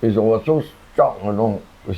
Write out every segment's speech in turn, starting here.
I was so shocked,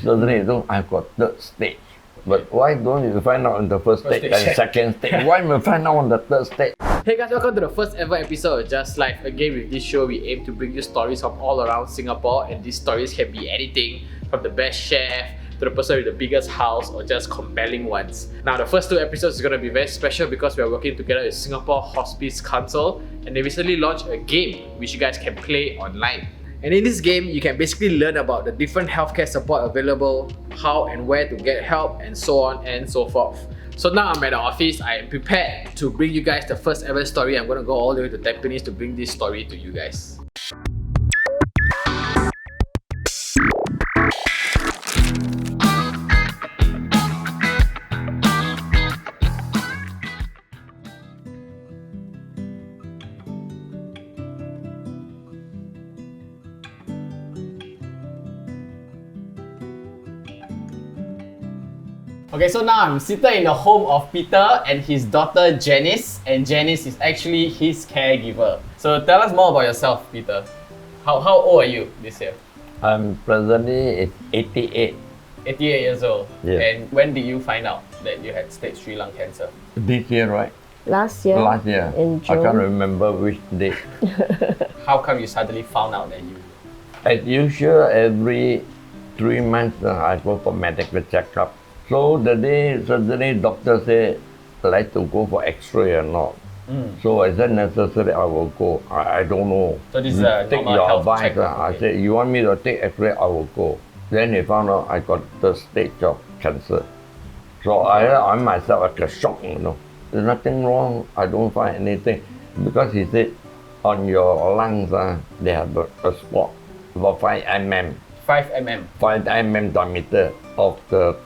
suddenly I got third stage. But why don't you find out on the first stage and second stage? Why must find out on the third stage? Hey guys, welcome to the first ever episode of Just Life. Again, with this show, we aim to bring you stories from all around Singapore, and these stories can be anything from the best chef to the person with the biggest house or just compelling ones. Now, the first two episodes is going to be very special because we are working together with Singapore Hospice Council, and they recently launched a game which you guys can play online. And in this game, you can basically learn about the different healthcare support available, how and where to get help, and so on and so forth. So now I'm at the office, I am prepared to bring you guys the first ever story. I'm going to go all the way to Tampines to bring this story to you guys. Okay, so now I'm seated in the home of Peter and his daughter Janice, and Janice is actually his caregiver. So tell us more about yourself, Peter. How old are you this year? I'm presently 88. 88 years old. Yeah. And when did you find out that you had stage 3 lung cancer? This year, right? Last year. In June. I can't remember which date. How come you suddenly found out that you... As usual, every 3 months I go for medical checkup. So the day suddenly doctor said, like to go for X-ray or not. So I said necessary, I will go. I don't know. So this is a take normal your health advice. checkup. I said, you want me to take X-ray, I will go. Then he found out I got the stage of cancer. So I myself I got shocked, There's nothing wrong. I don't find anything. Because he said, on your lungs, they have a spot about 5 mm. 5 mm. 5 mm diameter of the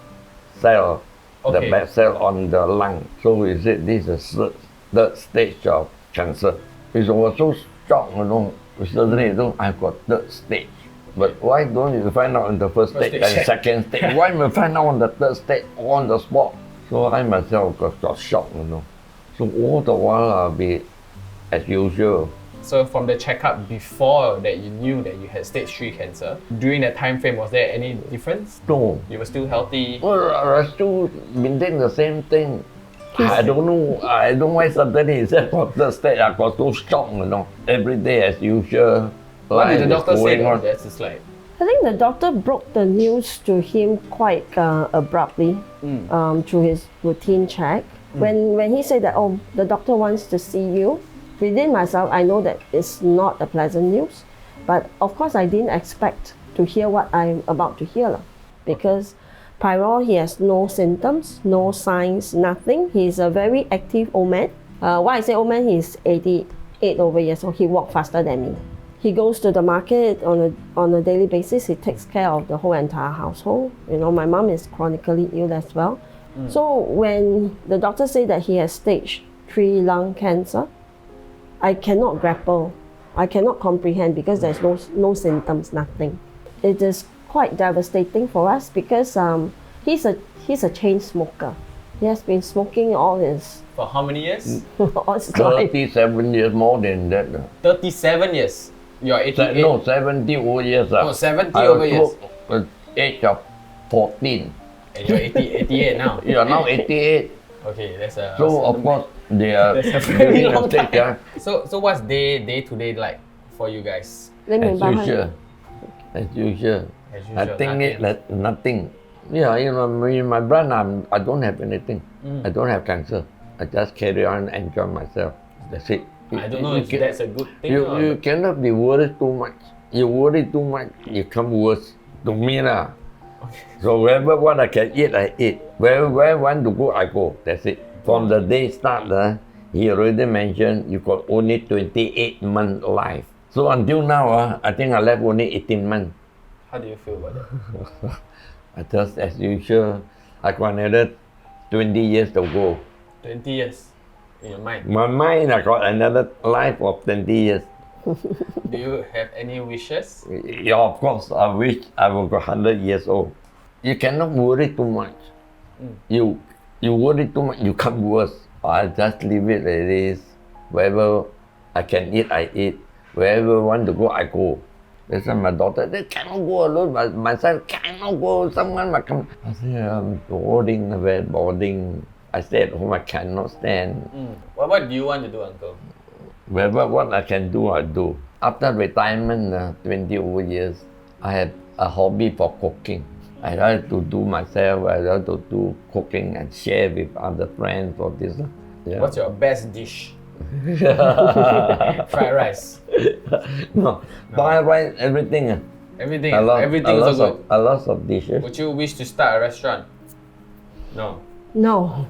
cell, the bad cell on the lung. So he said this is third stage of cancer. I was so shocked, Suddenly I got third stage. But why don't you find out on the first stage and second stage? Why must find out on the third stage on the spot? So I myself got shocked, So all the while I'll be as usual. So from the checkup before that you knew that you had stage 3 cancer, during that time frame, was there any difference? No. You were still healthy? Well, I still maintain the same thing. I don't know why suddenly he said for the stage, I got so shocked, Every day as usual. What did the doctor say about that? It's like... I think the doctor broke the news to him quite abruptly through his routine check. When he said that, the doctor wants to see you, within myself, I know that it's not a pleasant news. But of course, I didn't expect to hear what I'm about to hear. Because prior, he has no symptoms, no signs, nothing. He's a very active old man. Why I say old man, he's 88 over years old. He walks faster than me. He goes to the market on a daily basis. He takes care of the whole entire household. My mom is chronically ill as well. So when the doctor said that he has stage 3 lung cancer, I cannot grapple. I cannot comprehend because there's no symptoms, nothing. It is quite devastating for us because he's a chain smoker. He has been smoking all his... For how many years? all his life. 37 years, more than that. 37 years? You're 88? No, 70 over years. 70 over years. Age of 14. And you're 88 now? You are now 88. Okay, that's a... So of course, they are that's a very long stage, time. So what's day to day like for you guys? As usual. As usual, I think it nothing. Yeah, me, my brand, I don't have anything. I don't have cancer. I just carry on, enjoy myself. That's it. I don't know if that's a good thing. You cannot be worried too much. You worry too much, you come worse. To me lah. So wherever what I can eat, I eat. Wherever I want to go, I go. That's it. From the day start, he already mentioned you got only 28 months life. So until now, I think I left only 18 months. How do you feel about that? I just as usual, I got another 20 years to go. 20 years in your mind? My mind, I got another life of 20 years. Do you have any wishes? Yeah, of course, I wish I will go 100 years old. You cannot worry too much. You worry too much, you come worse. I just leave it as it is. Wherever I can eat, I eat. Wherever I want to go, I go. They said, my daughter, they cannot go alone. My son cannot go. Someone might come. I said, I'm boarding. I stay at home. I cannot stand. What do you want to do, Uncle? What I can do, I do. After retirement, 20 over years, I had a hobby for cooking. I like to do myself. I like to do cooking and share with other friends or this. Yeah. What's your best dish? Fried rice. No, fried rice, everything. Everything also good. A lot of dishes. Would you wish to start a restaurant? No. No,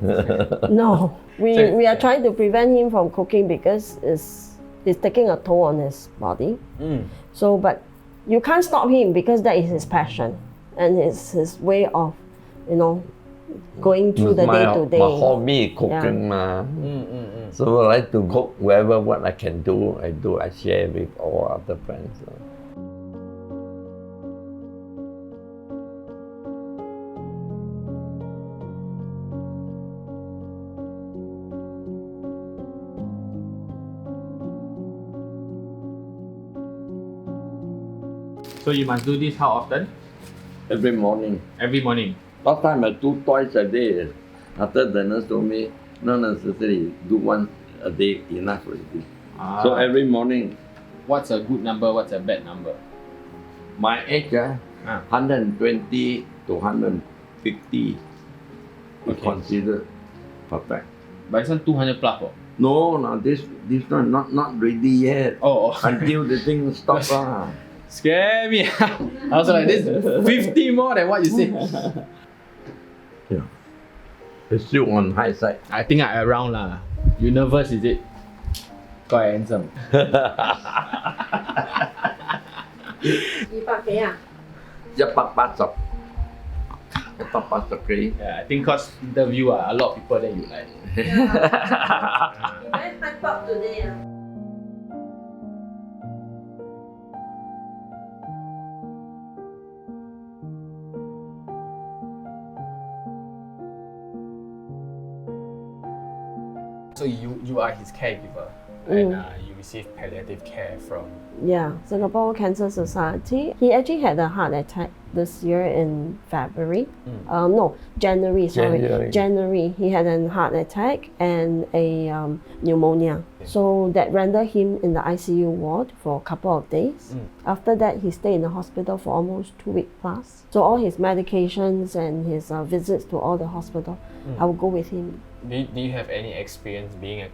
no. We are trying to prevent him from cooking because it's taking a toll on his body. So, but you can't stop him because that is his passion and his way of, going through the day to day. My hobby cooking, So I like to cook wherever what I can do. I share with all other friends. So you must do this how often? Every morning. Every morning. Last time I do twice a day. After the nurse told me, not necessary, do one a day enough already. So every morning. What's a good number? What's a bad number? My age, 120 to 150 is considered perfect. But it's not 200 plus. No, this one not ready yet. Oh. Until the thing stops. Scare me. I was like, this is 50 more than what you say. Yeah. It's still on high side. I think I around lah. You nervous is it? Quite handsome. 180. 180. Yeah, I think cause interview a lot of people then you like. Very hype up today. So you are his caregiver and you receive palliative care from... Yeah, Singapore Cancer Society. He actually had a heart attack this year in February. January, sorry. January. He had a heart attack and a pneumonia. So that rendered him in the ICU ward for a couple of days. After that, he stayed in the hospital for almost 2 weeks plus. So all his medications and his visits to all the hospital, I would go with him. Do you have any experience being a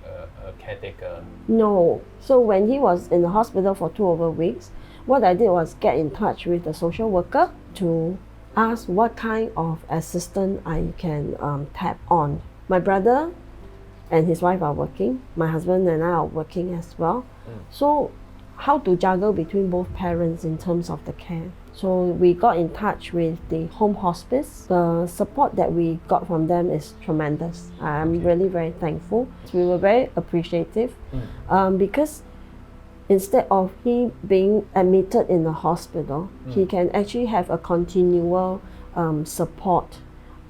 caretaker? No. So when he was in the hospital for 2 over weeks, what I did was get in touch with the social worker to ask what kind of assistance I can tap on. My brother and his wife are working. My husband and I are working as well. So how to juggle between both parents in terms of the care? So we got in touch with the home hospice. The support that we got from them is tremendous. I'm really very thankful. We were very appreciative because instead of he being admitted in the hospital, he can actually have a continual support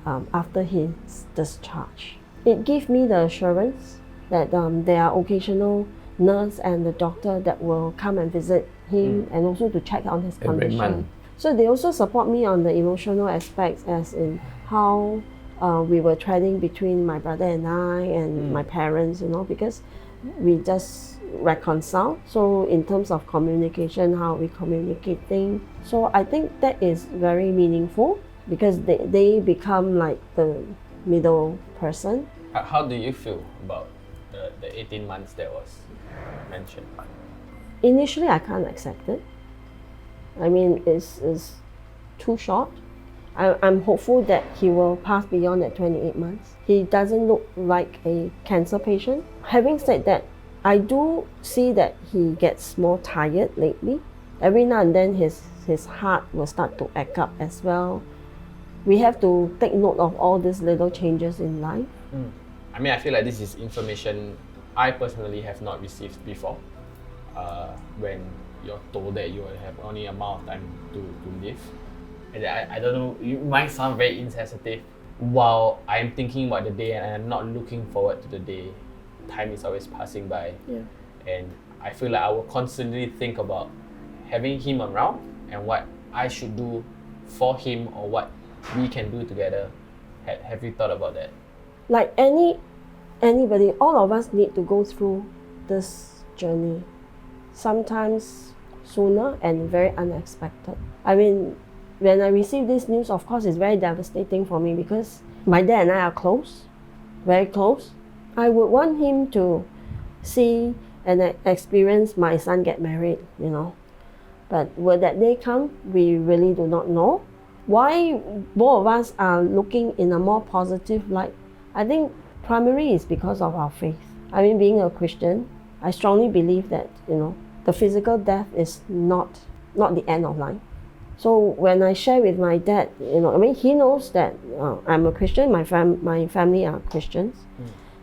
after his discharge. It gave me the assurance that there are occasional nurse and the doctor that will come and visit him and also to check on his condition. So they also support me on the emotional aspects, as in how we were treading between my brother and I and my parents, because we just reconcile. So in terms of communication, how we communicate things. So I think that is very meaningful because they become like the middle person. How do you feel about the 18 months that was mentioned? Initially, I can't accept it. I mean, it's too short. I'm hopeful that he will pass beyond that 28 months. He doesn't look like a cancer patient. Having said that, I do see that he gets more tired lately. Every now and then his heart will start to act up as well. We have to take note of all these little changes in life. I mean, I feel like this is information I personally have not received before. When you're told that you will have only amount of time to live. And I don't know, it might sound very insensitive. While I'm thinking about the day and I'm not looking forward to the day, time is always passing by. And I feel like I will constantly think about having him around and what I should do for him or what we can do together. Have you thought about that? Like anybody, all of us need to go through this journey. Sometimes sooner and very unexpected. I mean, when I received this news, of course, it's very devastating for me because my dad and I are close, very close. I would want him to see and experience my son get married, you know. But will that day come? We really do not know. Why both of us are looking in a more positive light? I think primarily is because of our faith. I mean, being a Christian, I strongly believe that, you know, the physical death is not the end of life. So when I share with my dad, you know, I mean, he knows that I'm a Christian, my family are Christians.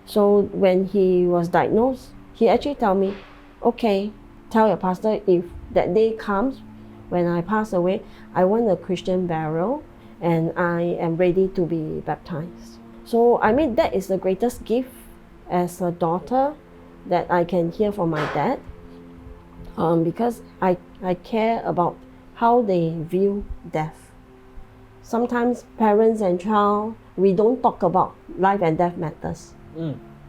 So when he was diagnosed, he actually told me, okay, tell your pastor if that day comes, when I pass away, I want a Christian burial and I am ready to be baptized. So I mean, that is the greatest gift as a daughter that I can hear from my dad, because I care about how they view death. Sometimes parents and child, we don't talk about life and death matters.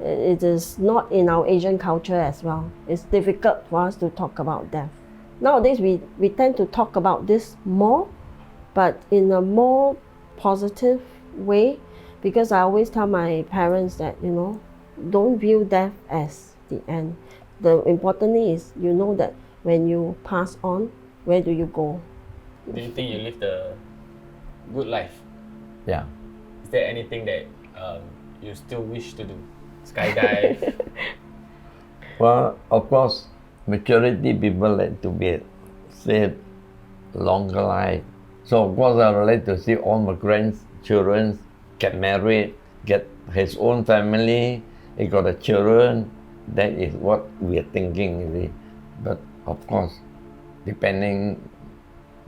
It is not in our Asian culture as well. It's difficult for us to talk about death. Nowadays, we tend to talk about this more, but in a more positive way, because I always tell my parents that, you know, don't view death as the end. The important thing is, you know, that when you pass on, where do you go? Do you think you lived a good life? Yeah. Is there anything that you still wish to do? Skydive? Well, of course, majority people like to be saved longer life. So of course I would like to see all my grandchildren get married, get his own family, he got a children. That is what we are thinking, really. But of course, depending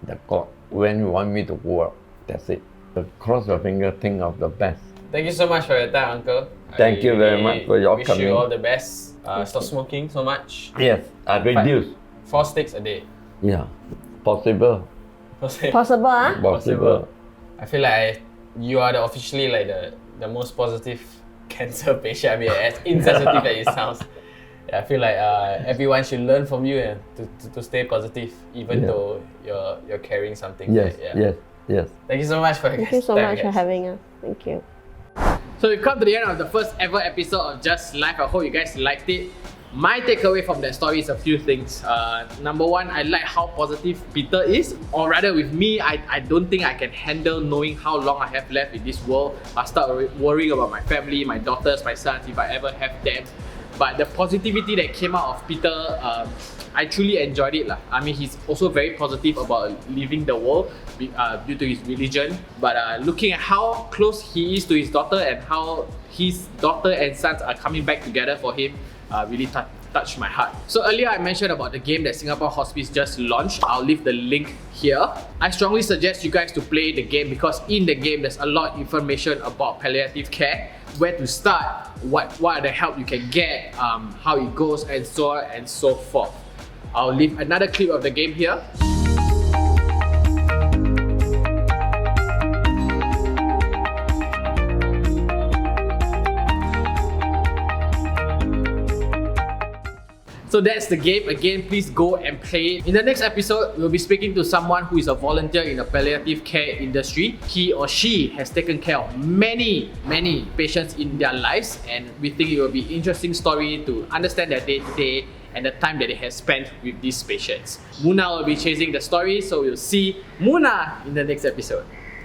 the God, when you want me to work, that's it. But cross your finger, think of the best. Thank you so much for your time, Uncle. Thank you very much for your wish coming. you all the best. Stop smoking so much. Yes, I reduce. 4 sticks a day. Yeah, possible. Possible, huh? Possible. I feel like you are officially like the most positive cancer patient. I mean, as insensitive as it sounds. Yeah, I feel like everyone should learn from you and to stay positive, even though you're carrying something. Yes, yes. Thank you so much for Thank you so much for having us. Thank you. So we've come to the end of the first ever episode of Just Life. I hope you guys liked it. My takeaway from that story is a few things. Number one, I like how positive Peter is. Or rather with me, I don't think I can handle knowing how long I have left in this world. I start worrying about my family, my daughters, my sons, if I ever have them. But the positivity that came out of Peter, I truly enjoyed it. I mean, he's also very positive about leaving the world due to his religion. But looking at how close he is to his daughter and how his daughter and sons are coming back together for him, really touched my heart. So earlier I mentioned about the game that Singapore Hospice just launched. I'll leave the link here. I strongly suggest you guys to play the game because in the game there's a lot of information about palliative care, where to start, what are the help you can get, how it goes, and so on and so forth. I'll leave another clip of the game here. So that's the game. Again, please go and play it. In the next episode, we'll be speaking to someone who is a volunteer in the palliative care industry. He or she has taken care of many patients in their lives, and we think it will be an interesting story to understand their day-to-day and the time that they have spent with these patients. Muna will be chasing the story, so we'll see Muna in the next episode.